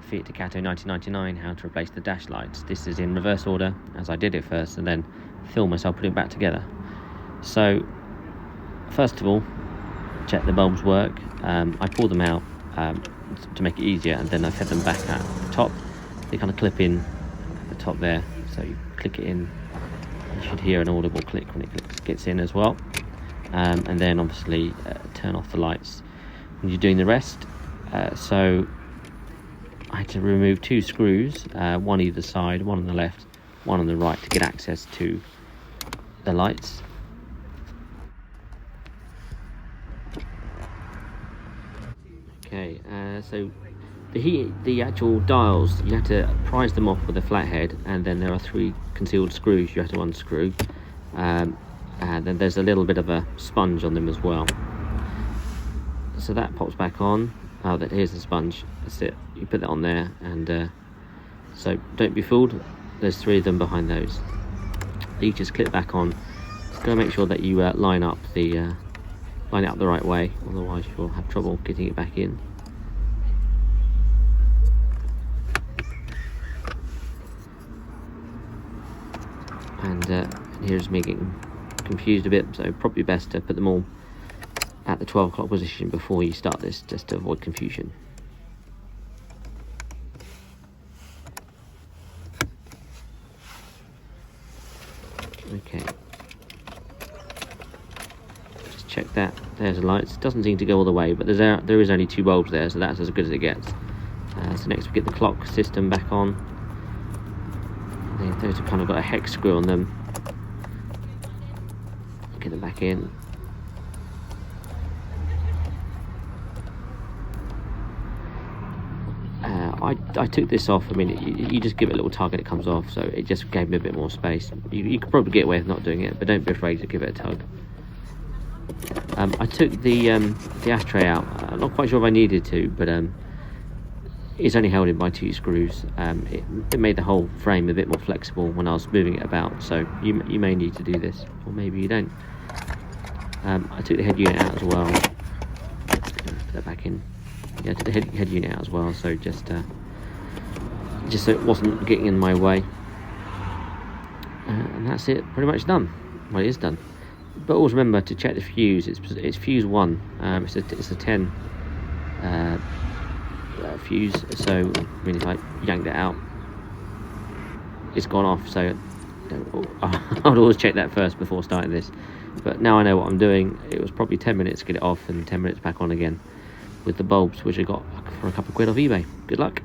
Fiat Ducato 1999, how to replace the dash lights. This is in reverse order, as I did it first and then film myself putting it back together. So first of all, check the bulbs work. I pull them out to make it easier, and then I set them back at the top. They kind of clip in at the top there, so you click it in. You should hear an audible click when it gets in as well. And then obviously turn off the lights when you're doing the rest. So I had to remove 2 screws, one either side, one on the left, one on the right, to get access to the lights. Okay, so the actual dials, you have to prise them off with a flathead, and then there are 3 concealed screws you have to unscrew. And then there's a little bit of a sponge on them as well. So that pops back on. Oh, here's the sponge. That's it. You put that on there, and so don't be fooled. There's 3 of them behind those. You just clip back on. Just gotta make sure that you line it up the right way. Otherwise, you'll have trouble getting it back in. And here's me getting confused a bit, so probably best to put them all at the 12 o'clock position before you start this, just to avoid confusion. Okay, just check that. There's the lights. It doesn't seem to go all the way, but there is only 2 bulbs there, so that's as good as it gets. So next we get the clock system back on. Those have kind of got a hex screw on them. Get them back in. I took this off. I mean, you just give it a little tug and it comes off, so it just gave me a bit more space. You could probably get away with not doing it, but don't be afraid to give it a tug. I took the ashtray out. I'm not quite sure if I needed to, but it's only held in by 2 screws. It made the whole frame a bit more flexible when I was moving it about, so you may need to do this, or maybe you don't. I took the head unit out as well. Put that back in. Yeah, I took the head unit out as well, so just so it wasn't getting in my way. And that's it, pretty much done. Well, it is done. But always remember to check the fuse. It's fuse 1. It's a 10 fuse. So I mean, if I yanked it out, it's gone off. So I would always check that first before starting this. But now I know what I'm doing. It was probably 10 minutes to get it off, and 10 minutes back on again with the bulbs, which I got for a couple of quid off eBay. Good luck.